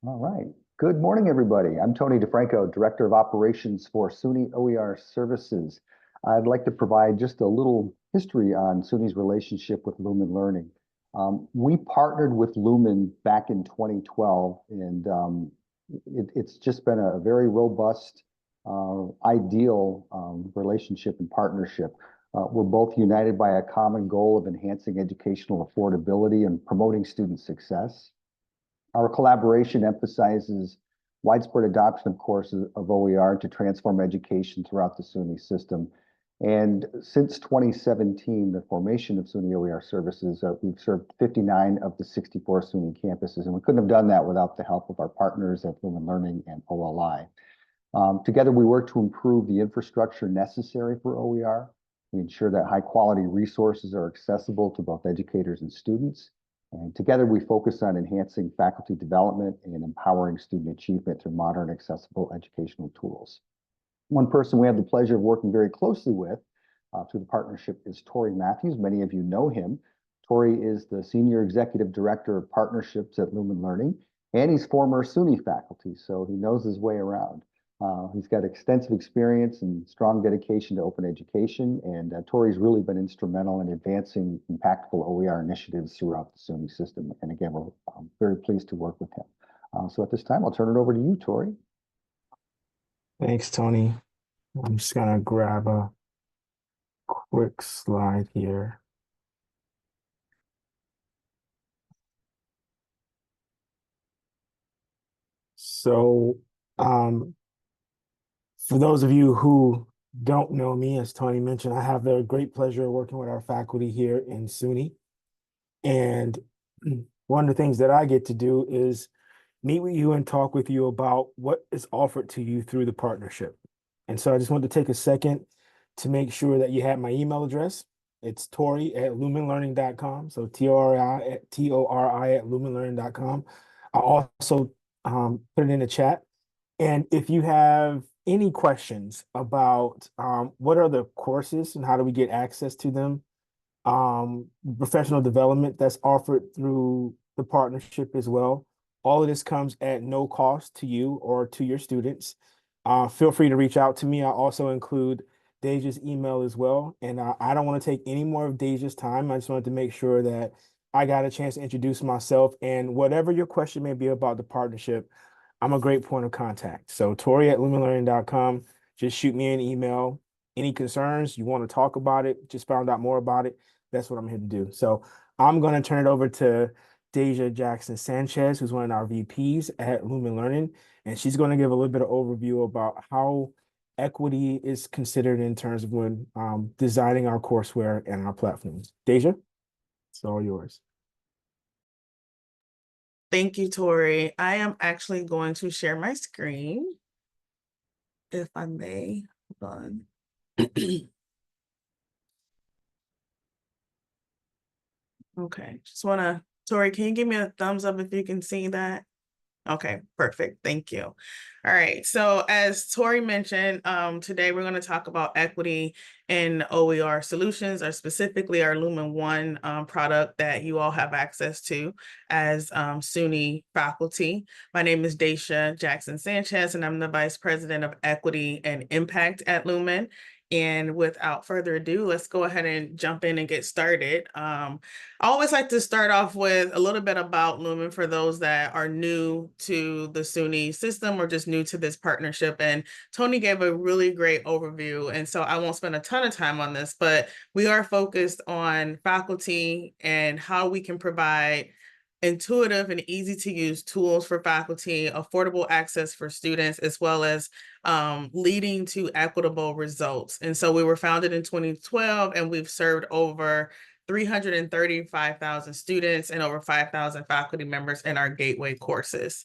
All right. Good morning, everybody. I'm Tony DeFranco, Director of Operations for Suny OER Services. I'd like to provide just a little history on Suny's relationship with Lumen Learning. We partnered with Lumen back in 2012, and it's just been a very robust, ideal relationship and partnership. We're both united by a common goal of enhancing educational affordability and promoting student success. Our collaboration emphasizes widespread adoption of courses of OER to transform education throughout the Suny system. And since 2017, the formation of Suny OER services, we've served 59 of the 64 Suny campuses, and we couldn't have done that without the help of our partners at Lumen Learning and OLI. Together, we work to improve the infrastructure necessary for OER. We ensure that high-quality resources are accessible to both educators and students. And together, we focus on enhancing faculty development and empowering student achievement through modern, accessible educational tools. One person we have the pleasure of working very closely with through the partnership is Tori Matthews. Many of you know him. Tori is the Senior Executive Director of Partnerships at Lumen Learning, and he's former Suny faculty, so he knows his way around. He's got extensive experience and strong dedication to open education, and Tori's really been instrumental in advancing impactful OER initiatives throughout the Suny system. And again, we're very pleased to work with him. So at this time, I'll turn it over to you, Tori. Thanks, Tony. I'm just gonna grab a quick slide here. So, for those of you who don't know me, as Tony mentioned, I have the great pleasure of working with our faculty here in Suny. And one of the things that I get to do is meet with you and talk with you about what is offered to you through the partnership. And so I just wanted to take a second to make sure that you have my email address. It's Tori@lumenlearning.com. So Tori at lumenlearning.com. I'll also put it in the chat. And if you have any questions about what are the courses and how do we get access to them, professional development that's offered through the partnership as well, all of this comes at no cost to you or to your students. Feel free to reach out to me. I also include Daysha's email as well. And I don't want to take any more of Daysha's time. I just wanted to make sure that I got a chance to introduce myself, and whatever your question may be about the partnership, I'm a great point of contact. So Tori@lumenlearning.com, just shoot me an email. Any concerns, you want to talk about it, just found out more about it, that's what I'm here to do. So I'm going to turn it over to Daysha Jackson-Sanchez, who's one of our VPs at Lumen Learning, and she's going to give a little bit of overview about how equity is considered in terms of when designing our courseware and our platforms. Daysha, it's all yours. Thank you, Tori. I am actually going to share my screen, if I may. Hold on. Okay, just want to, Tori, can you give me a thumbs up if you can see that? Okay, perfect. Thank you. All right. So as Tori mentioned, today we're going to talk about equity in OER solutions, or specifically our Lumen One product that you all have access to as Suny faculty. My name is Daysha Jackson-Sanchez, and I'm the Vice President of Equity and Impact at Lumen. And without further ado, let's go ahead and jump in and get started. I always like to start off with a little bit about Lumen for those that are new to the Suny system or just new to this partnership. And Tony gave a really great overview, and so I won't spend a ton of time on this, but we are focused on faculty and how we can provide intuitive and easy to use tools for faculty, affordable access for students, as well as leading to equitable results. And so we were founded in 2012, and we've served over 335,000 students and over 5,000 faculty members in our gateway courses.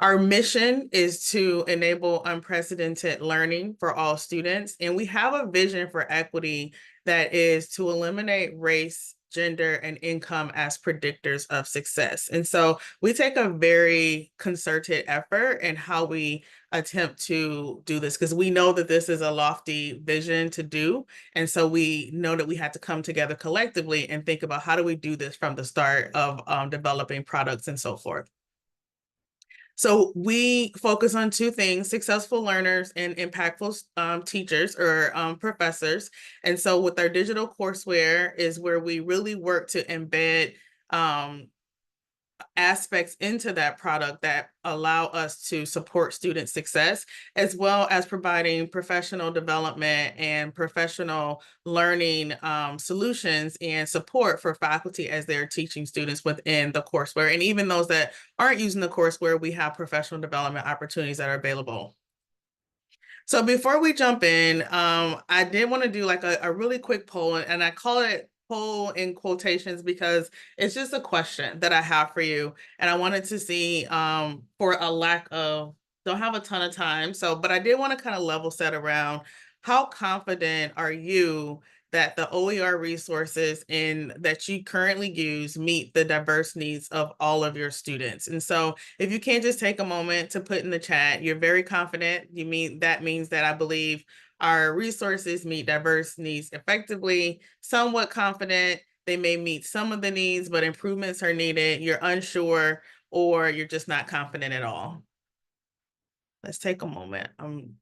Our mission is to enable unprecedented learning for all students, and we have a vision for equity that is to eliminate race, gender, and income as predictors of success. And so we take a very concerted effort in how we attempt to do this, because we know that this is a lofty vision to do. And so we know that we had to come together collectively and think about how do we do this from the start of developing products and so forth. So we focus on two things: successful learners and impactful teachers or professors. And so with our digital courseware is where we really work to embed aspects into that product that allow us to support student success, as well as providing professional development and professional learning solutions and support for faculty as they're teaching students within the courseware. And even those that aren't using the courseware, we have professional development opportunities that are available. So before we jump in, I did want to do like a really quick poll, and I call it poll in quotations because it's just a question that I have for you. And I wanted to see for a lack of, don't have a ton of time. So, but I did want to kind of level set around how confident are you that the OER resources that you currently use meet the diverse needs of all of your students. And so if you can't just take a moment to put in the chat, you're very confident, that means that I believe our resources meet diverse needs effectively. Somewhat confident, they may meet some of the needs, but improvements are needed. You're unsure, or you're just not confident at all. Let's take a moment. I'm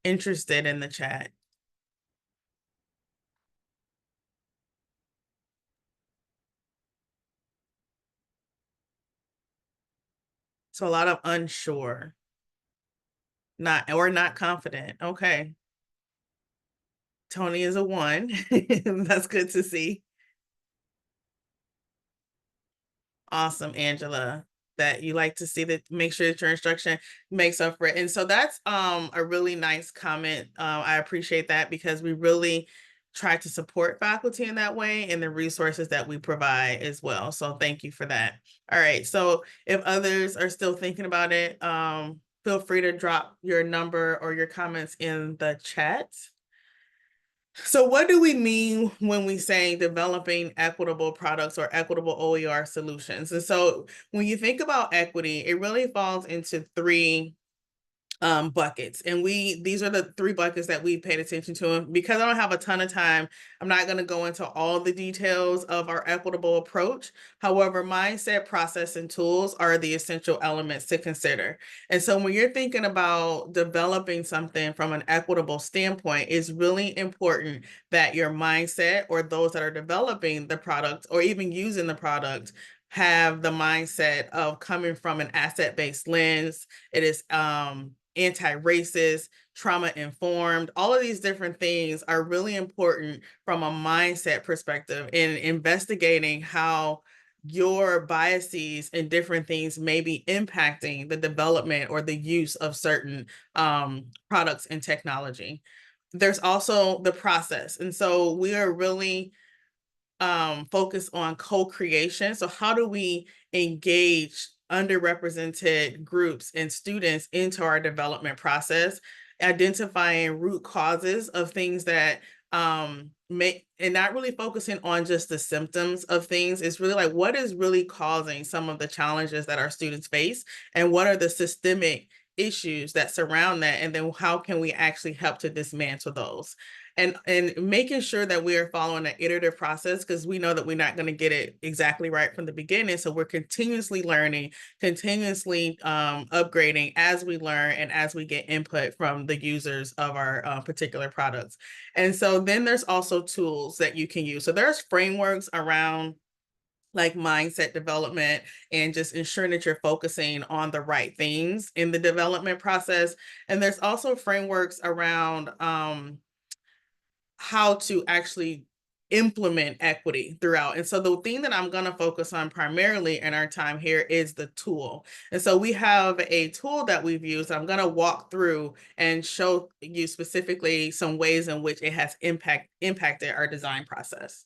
interested in the chat. So a lot of unsure, not confident. Okay. Tony is a 1. That's good to see. Awesome, Angela, that you like to see that, make sure that your instruction makes up for it. And so that's a really nice comment. I appreciate that because we really try to support faculty in that way and the resources that we provide as well. So thank you for that. All right, so if others are still thinking about it, feel free to drop your number or your comments in the chat. So what do we mean when we say developing equitable products or equitable OER solutions? And so when you think about equity, it really falls into three buckets. And these are the three buckets that we paid attention to. Because I don't have a ton of time, I'm not going to go into all the details of our equitable approach. However, mindset, process, and tools are the essential elements to consider. And so when you're thinking about developing something from an equitable standpoint, it's really important that your mindset, or those that are developing the product or even using the product, have the mindset of coming from an asset-based lens. It is anti-racist, trauma-informed. All of these different things are really important from a mindset perspective in investigating how your biases and different things may be impacting the development or the use of certain products and technology. There's also the process. And so we are really focused on co-creation. So how do we engage underrepresented groups and students into our development process, identifying root causes of things that and not really focusing on just the symptoms of things. It's really like, what is really causing some of the challenges that our students face, and what are the systemic issues that surround that, and then how can we actually help to dismantle those, and making sure that we are following an iterative process, because we know that we're not going to get it exactly right from the beginning. So we're continuously learning, continuously upgrading as we learn and as we get input from the users of our particular products. And so then there's also tools that you can use. So there's frameworks around like mindset development and just ensuring that you're focusing on the right things in the development process. And there's also frameworks around how to actually implement equity throughout. And so the thing that I'm going to focus on primarily in our time here is the tool. And so we have a tool that we've used. I'm going to walk through and show you specifically some ways in which it has impacted our design process.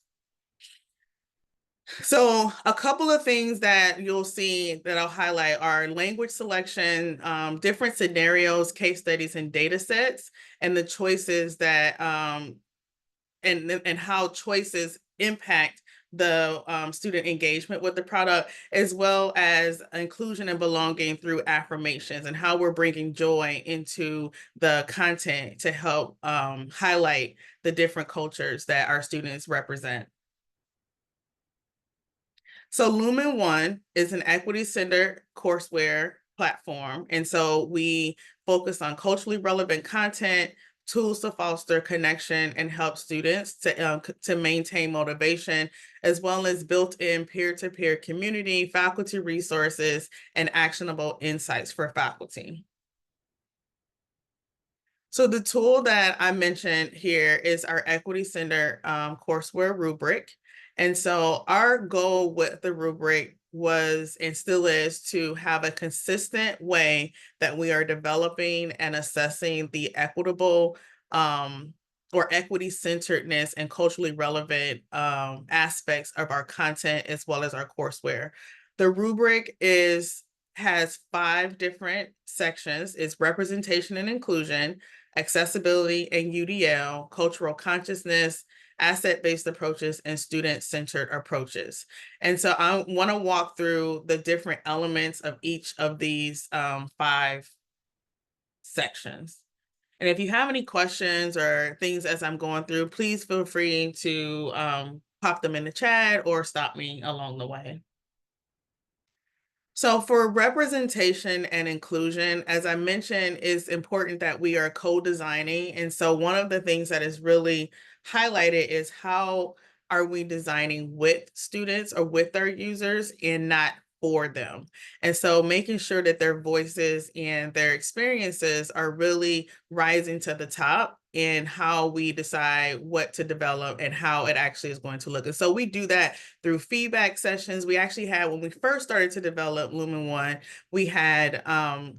So a couple of things that you'll see that I'll highlight are language selection, different scenarios, case studies, and data sets, and the choices that and how choices impact the student engagement with the product, as well as inclusion and belonging through affirmations, and how we're bringing joy into the content to help highlight the different cultures that our students represent. So Lumen 1 is an equity-centered courseware platform. And so we focus on culturally relevant content, tools to foster connection and help students to maintain motivation, as well as built-in peer-to-peer community, faculty resources, and actionable insights for faculty. So the tool that I mentioned here is our Equity Center courseware rubric. And so our goal with the rubric was and still is to have a consistent way that we are developing and assessing the equitable or equity centeredness and culturally relevant aspects of our content as well as our courseware. The rubric has 5 different sections. It's representation and inclusion, accessibility and UDL, cultural consciousness, asset-based approaches, and student-centered approaches. And so I want to walk through the different elements of each of these 5 sections. And if you have any questions or things as I'm going through, please feel free to pop them in the chat or stop me along the way. So for representation and inclusion, as I mentioned, it's important that we are co-designing. And so one of the things that is really highlighted is how are we designing with students or with our users and not for them. And so making sure that their voices and their experiences are really rising to the top in how we decide what to develop and how it actually is going to look. And so we do that through feedback sessions. We actually had, when we first started to develop Lumen 1, we had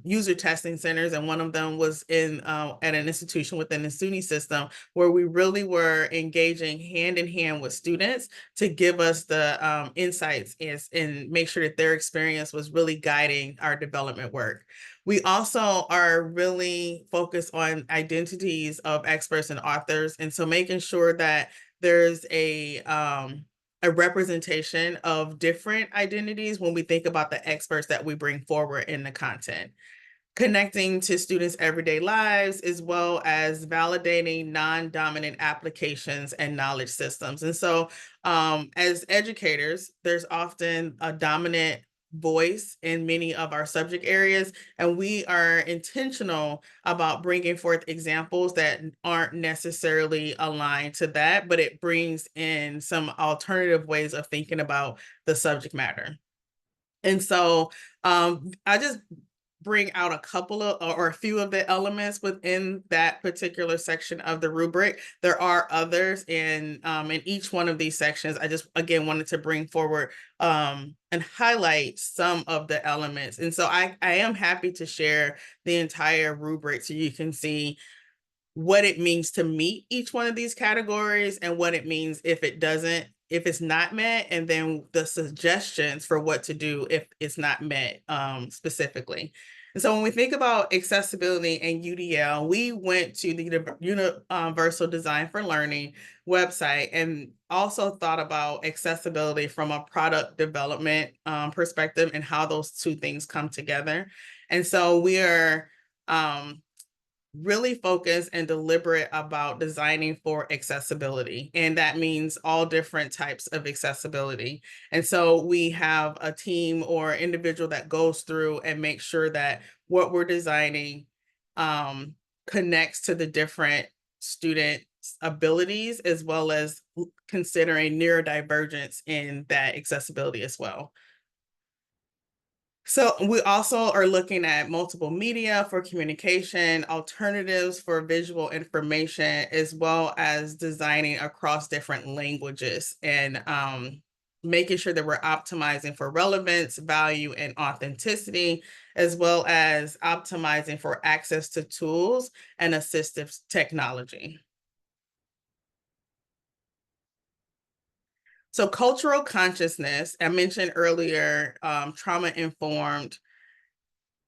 user testing centers, and one of them was in at an institution within the Suny system, where we really were engaging hand in hand with students to give us the insights and make sure that their experience was really guiding our development work. We also are really focused on identities of experts and authors. And so making sure that there's a representation of different identities when we think about the experts that we bring forward in the content. Connecting to students' everyday lives, as well as validating non-dominant applications and knowledge systems. And so as educators, there's often a dominant voice in many of our subject areas, and we are intentional about bringing forth examples that aren't necessarily aligned to that, but it brings in some alternative ways of thinking about the subject matter. And so I just bring out a couple of or a few of the elements within that particular section of the rubric. There are others in each one of these sections. I just, again, wanted to bring forward and highlight some of the elements. And so I am happy to share the entire rubric so you can see what it means to meet each one of these categories and what it means if it's not met, and then the suggestions for what to do if it's not met specifically. And so when we think about accessibility and UDL, we went to the Universal Design for Learning website and also thought about accessibility from a product development perspective and how those two things come together. And so we are really focused and deliberate about designing for accessibility. And that means all different types of accessibility. And so we have a team or individual that goes through and makes sure that what we're designing connects to the different student abilities, as well as considering neurodivergence in that accessibility as well. So we also are looking at multiple media for communication, alternatives for visual information, as well as designing across different languages and making sure that we're optimizing for relevance, value, and authenticity, as well as optimizing for access to tools and assistive technology. So cultural consciousness, I mentioned earlier, trauma-informed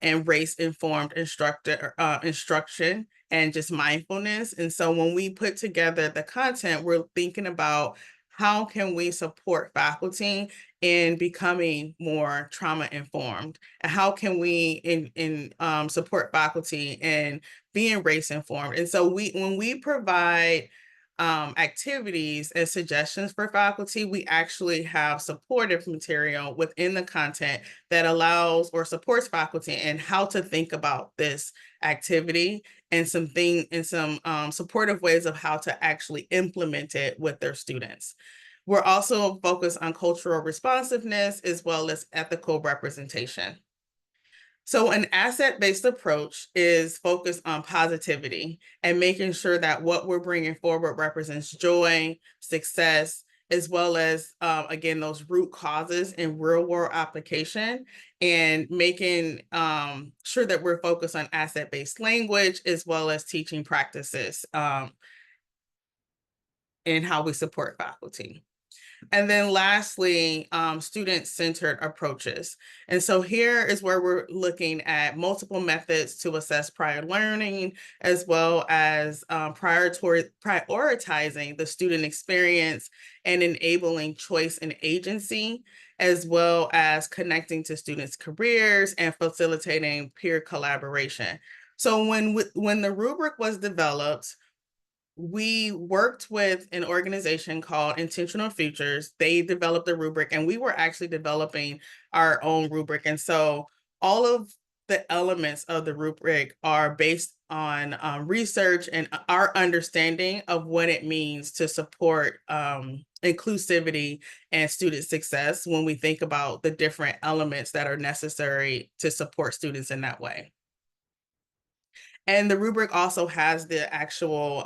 and race-informed instruction and just mindfulness. And so when we put together the content, we're thinking about how can we support faculty in becoming more trauma-informed, and how can we support faculty in being race-informed. And so when we provide activities and suggestions for faculty, we actually have supportive material within the content that allows or supports faculty and how to think about this activity and some supportive ways of how to actually implement it with their students. We're also focused on cultural responsiveness as well as ethical representation. So an asset-based approach is focused on positivity and making sure that what we're bringing forward represents joy, success, as well as, again, those root causes in real-world application, and making sure that we're focused on asset-based language as well as teaching practices in how we support faculty. And then lastly, student-centered approaches. And so here is where we're looking at multiple methods to assess prior learning, as well as prioritizing the student experience and enabling choice and agency, as well as connecting to students' careers and facilitating peer collaboration. So when the rubric was developed, we worked with an organization called Intentional Futures. They developed a rubric, and we were actually developing our own rubric. And so all of the elements of the rubric are based on research and our understanding of what it means to support inclusivity and student success when we think about the different elements that are necessary to support students in that way. And the rubric also has the actual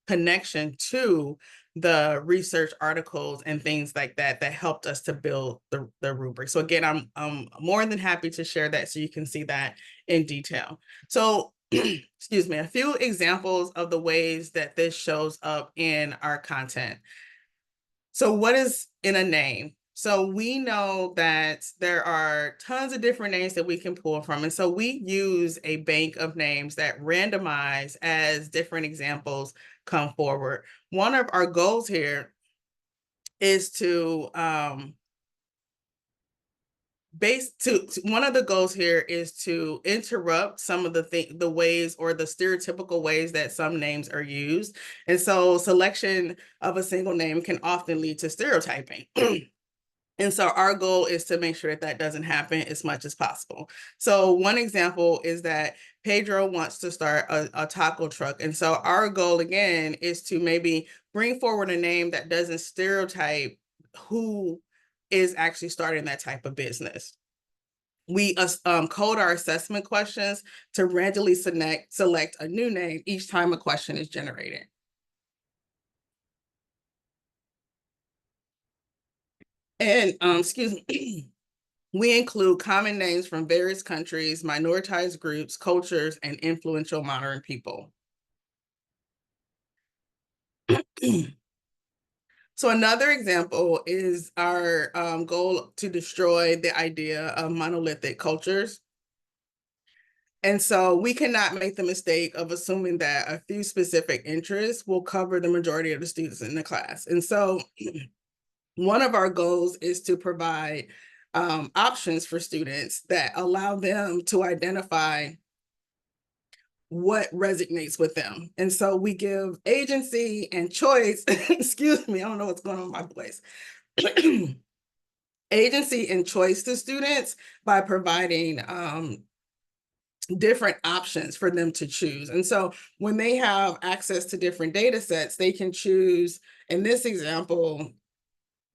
connection to the research articles and things like that that helped us to build the rubric. So again, I'm more than happy to share that so you can see that in detail. So excuse me, a few examples of the ways that this shows up in our content. So what is in a name? So we know that there are tons of different names that we can pull from. And so we use a bank of names that randomize as different examples come forward. One of our goals here is to one of the goals here is to interrupt some of the ways or the stereotypical ways that some names are used. And so selection of a single name can often lead to stereotyping. And so our goal is to make sure that that doesn't happen as much as possible. So one example is that Pedro wants to start a taco truck. And so our goal, again, is to maybe bring forward a name that doesn't stereotype who is actually starting that type of business. We code our assessment questions to randomly select a new name each time a question is generated. And excuse me, we include common names from various countries, minoritized groups, cultures, and influential modern people. So another example is our goal to destroy the idea of monolithic cultures. And so we cannot make the mistake of assuming that a few specific interests will cover the majority of the students in the class. And so one of our goals is to provide options for students that allow them to identify what resonates with them. And so we give agency and choice, excuse me, I don't know what's going on with my voice. Agency and choice to students by providing different options for them to choose. And so when they have access to different data sets, they can choose, in this example,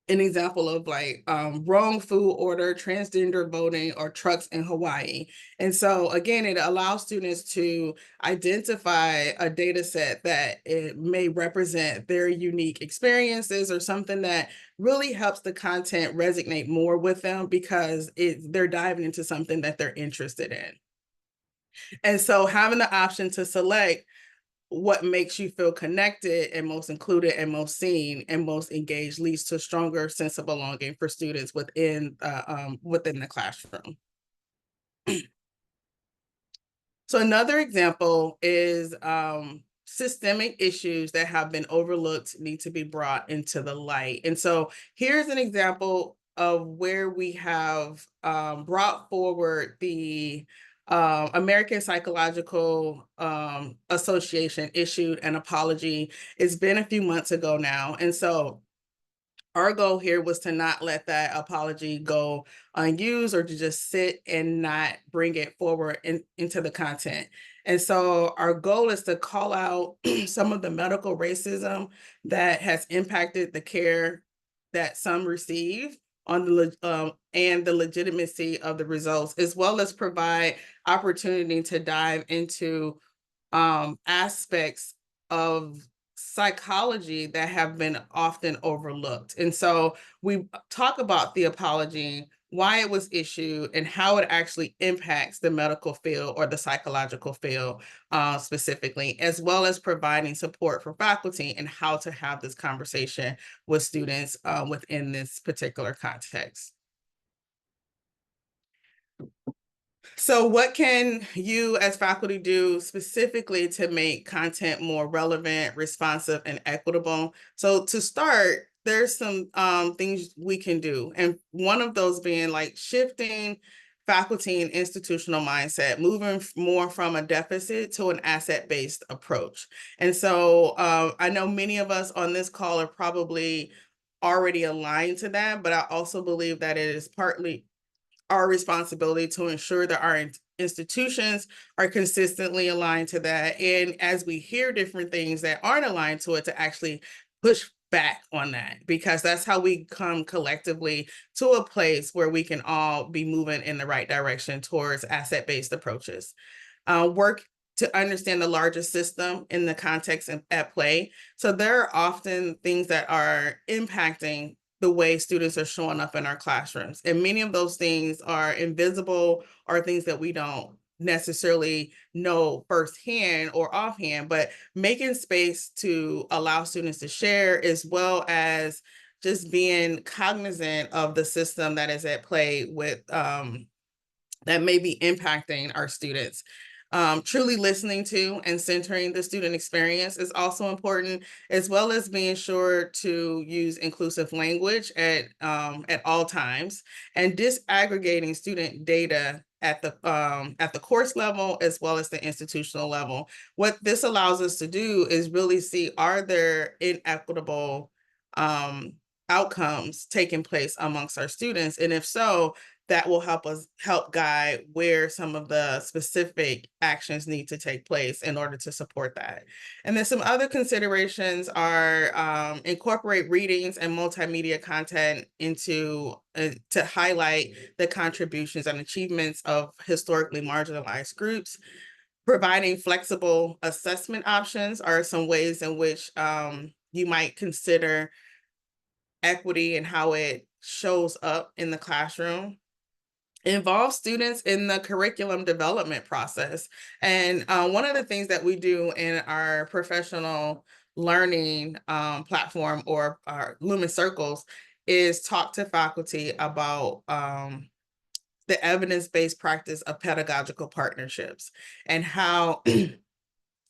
an example of like wrong food order, transgender voting, or trucks in Hawaii. And so again, it allows students to identify a data set that it may represent their unique experiences or something that really helps the content resonate more with them because they're diving into something that they're interested in. And so having the option to select what makes you feel connected and most included and most seen and most engaged leads to a stronger sense of belonging for students within the classroom. So another example is systemic issues that have been overlooked need to be brought into the light. And so here's an example of where we have brought forward the American Psychological Association issued an apology. It's been a few months ago now. And so our goal here was to not let that apology go unused or to just sit and not bring it forward into the content. And so our goal is to call out some of the medical racism that has impacted the care that some receive on the and the legitimacy of the results, as well as provide opportunity to dive into aspects of psychology that have been often overlooked. And so we talk about the apology, why it was issued, and how it actually impacts the medical field or the psychological field specifically, as well as providing support for faculty and how to have this conversation with students within this particular context. So what can you as faculty do specifically to make content more relevant, responsive, and equitable? So to start, there's some things we can do. And one of those being like shifting faculty and institutional mindset, moving more from a deficit to an asset-based approach. And so I know many of us on this call are probably already aligned to that, but I also believe that it is partly our responsibility to ensure that our institutions are consistently aligned to that. And as we hear different things that aren't aligned to it, to actually push back on that, because that's how we come collectively to a place where we can all be moving in the right direction towards asset-based approaches. Work to understand the larger system in the context at play. So there are often things that are impacting the way students are showing up in our classrooms. And many of those things are invisible or things that we don't necessarily know firsthand or offhand, but making space to allow students to share, as well as just being cognizant of the system that is at play with that may be impacting our students. Truly listening to and centering the student experience is also important, as well as being sure to use inclusive language at all times, and disaggregating student data at the course level as well as the institutional level. What this allows us to do is really see, are there inequitable outcomes taking place amongst our students? And if so, that will help guide where some of the specific actions need to take place in order to support that. And then some other considerations are incorporate readings and multimedia content into to highlight the contributions and achievements of historically marginalized groups. Providing flexible assessment options are some ways in which you might consider equity and how it shows up in the classroom. Involve students in the curriculum development process. And one of the things that we do in our professional learning platform, or our Lumen circles, is talk to faculty about the evidence-based practice of pedagogical partnerships and how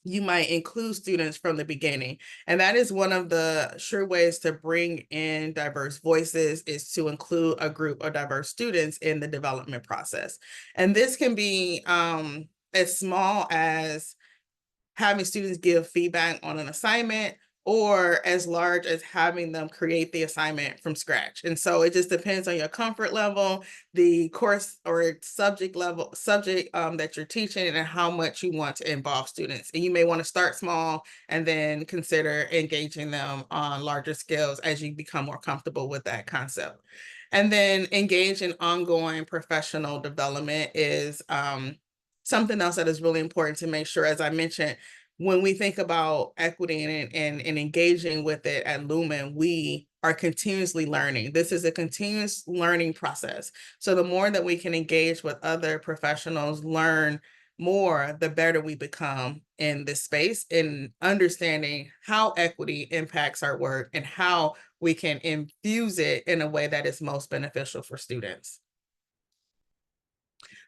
you might include students from the beginning. And that is one of the sure ways to bring in diverse voices, is to include a group of diverse students in the development process. And this can be as small as having students give feedback on an assignment, or as large as having them create the assignment from scratch. And so it just depends on your comfort level, the course or subject that you're teaching, and how much you want to involve students. And you may want to start small and then consider engaging them on larger scales as you become more comfortable with that concept. And then engage in ongoing professional development is something else that is really important to make sure, as I mentioned, when we think about equity and engaging with it at Lumen, we are continuously learning. This is a continuous learning process. So the more that we can engage with other professionals, learn more, the better we become in this space, in understanding how equity impacts our work and how we can infuse it in a way that is most beneficial for students.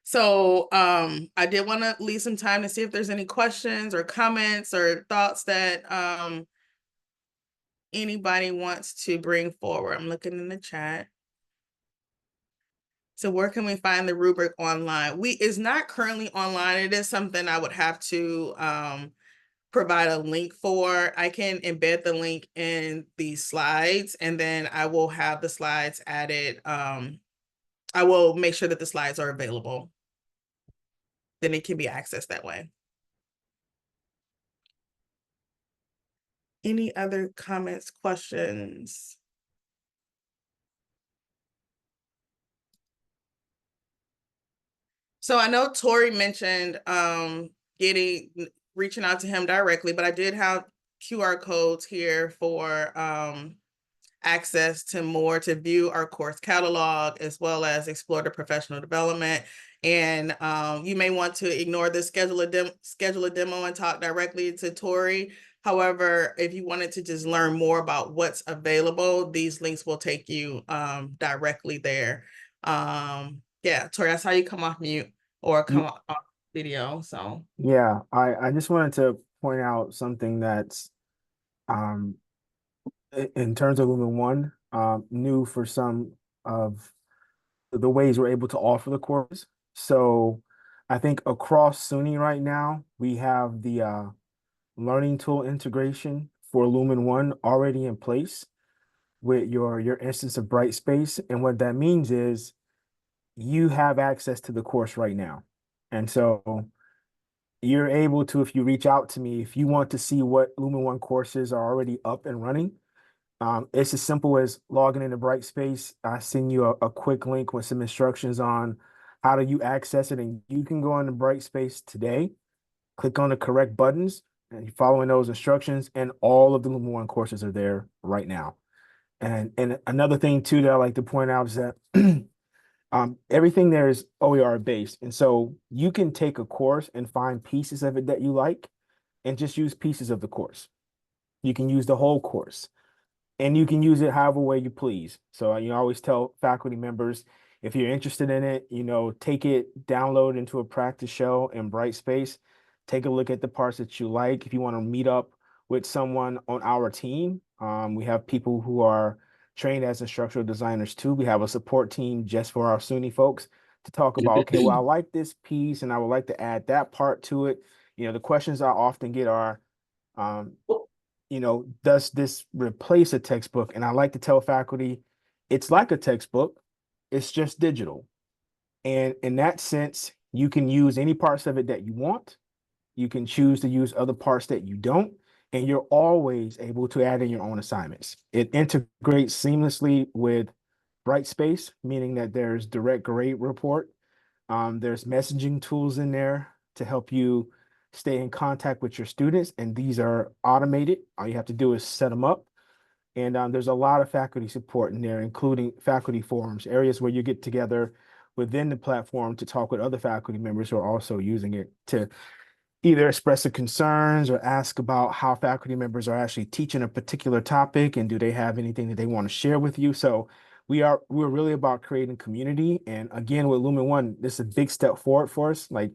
So I did want to leave some time to see if there's any questions or comments or thoughts that anybody wants to bring forward. I'm looking in the chat. So where can we find the rubric online? It's not currently online. It is something I would have to provide a link for. I can embed the link in the slides, and then I will have the slides added. I will make sure that the slides are available. Then it can be accessed that way. Any other comments, questions? So I know Tori mentioned reaching out to him directly, but I did have QR codes here for access to view our course catalog, as well as explore the professional development. And you may want to ignore this, schedule a demo and talk directly to Tori. However, if you wanted to just learn more about what's available, these links will take you directly there. Yeah, Tori, that's how you come off mute or come off video. So Yeah, I just wanted to point out something that's um in terms of Lumen 1, new for some of the ways we're able to offer the course. So I think across Suny right now, we have the learning tool integration for Lumen 1 already in place with your instance of Brightspace. And what that means is you have access to the course right now. And so you're able to, if you reach out to me, if you want to see what Lumen 1 courses are already up and running, it's as simple as logging into Brightspace. I send you a quick link with some instructions on how do you access it, and you can go into Brightspace today, click on the correct buttons, and you're following those instructions, and all of the Lumen 1 courses are there right now. And another thing too that I like to point out is that everything there is OER based, and so you can take a course and find pieces of it that you like, and just use pieces of the course. You can use the whole course. And you can use it however way you please. So you always tell faculty members, if you're interested in it, take it, download into a practice shell in Brightspace, take a look at the parts that you like. If you want to meet up with someone on our team, we have people who are trained as instructional designers too. We have a support team just for our SUNY folks to talk about, okay, well, I like this piece and I would like to add that part to it. The questions I often get are, does this replace a textbook? And I like to tell faculty, it's like a textbook, it's just digital. And in that sense, you can use any parts of it that you want. You can choose to use other parts that you don't, and you're always able to add in your own assignments. It integrates seamlessly with Brightspace, meaning that there's direct grade report. There's messaging tools in there to help you stay in contact with your students, and these are automated. All you have to do is set them up. And there's a lot of faculty support in there, including faculty forums, areas where you get together within the platform to talk with other faculty members who are also using it to either express their concerns or ask about how faculty members are actually teaching a particular topic and do they have anything that they want to share with you. So we're really about creating community. And again, with Lumen 1, this is a big step forward for us. Like,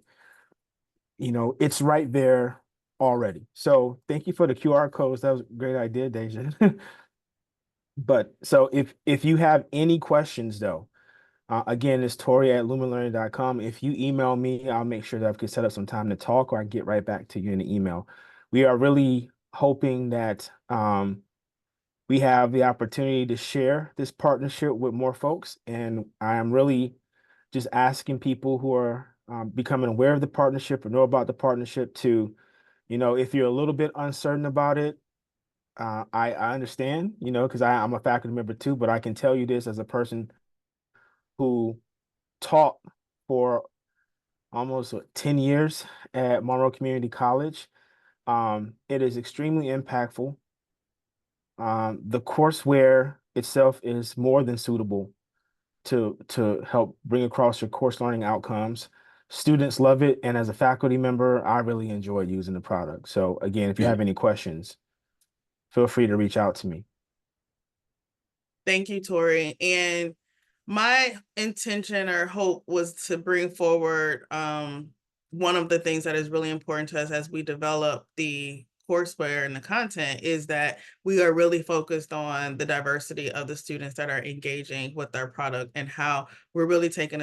it's right there already. So thank you for the QR codes. That was a great idea, Daysha. But so if you have any questions though, again, it's Tori at lumenlearning.com. If you email me, I'll make sure that I can set up some time to talk, or I can get right back to you in the email. We are really hoping that we have the opportunity to share this partnership with more folks. And I am really just asking people who are becoming aware of the partnership or know about the partnership to, if you're a little bit uncertain about it, I understand, because I'm a faculty member too, but I can tell you this as a person who taught for almost 10 years at Monroe Community College. It is extremely impactful. The courseware itself is more than suitable to help bring across your course learning outcomes. Students love it, and as a faculty member, I really enjoy using the product. So again, if you have any questions, feel free to reach out to me. Thank you, Tori. And my intention or hope was to bring forward one of the things that is really important to us as we develop the courseware and the content is that we are really focused on the diversity of the students that are engaging with our product and how we're really taking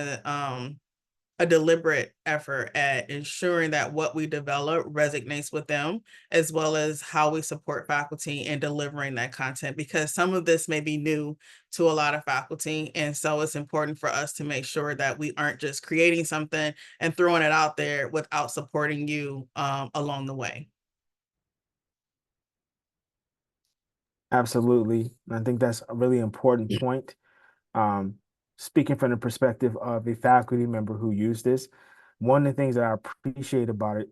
a deliberate effort at ensuring that what we develop resonates with them, as well as how we support faculty in delivering that content, because some of this may be new to a lot of faculty. And so it's important for us to make sure that we aren't just creating something and throwing it out there without supporting you along the way. Absolutely. I think that's a really important point. Speaking from the perspective of a faculty member who used this, one of the things that I appreciate about it,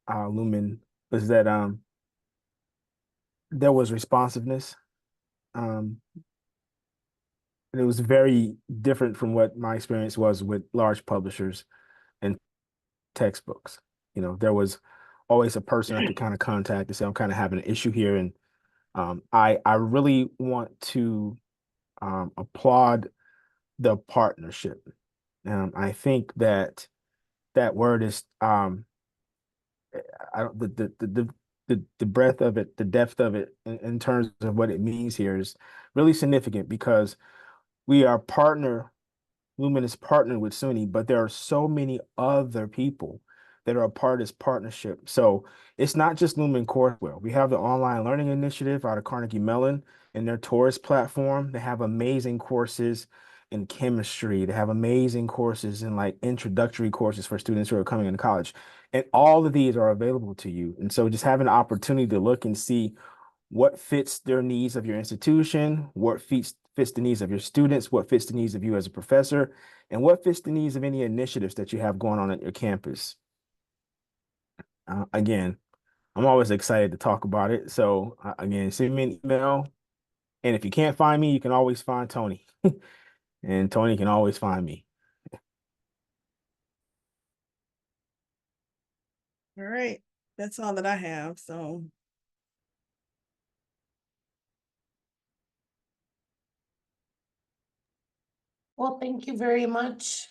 Lumen, is that there was responsiveness. And it was very different from what my experience was with large publishers and textbooks. You know, there was always a person I could kind of contact and say, I'm kind of having an issue here. And I really want to applaud the partnership. I think that that word is I don't the breadth of it, the depth of it in terms of what it means here is really significant because we are Lumen is partnered with Suny, but there are so many other people that are a part of this partnership. So it's not just Lumen Courseware. We have the online learning initiative out of Carnegie Mellon and their Taurus platform. They have amazing courses in chemistry. They have amazing courses in like introductory courses for students who are coming into college. And all of these are available to you. And so just having an opportunity to look and see what fits their needs of your institution, what fits the needs of your students, what fits the needs of you as a professor, and what fits the needs of any initiatives that you have going on at your campus. Again, I'm always excited to talk about it. So again, send me an email. And if you can't find me, you can always find Tony. And Tony can always find me. All right, that's all that I have. So Well, thank you very much.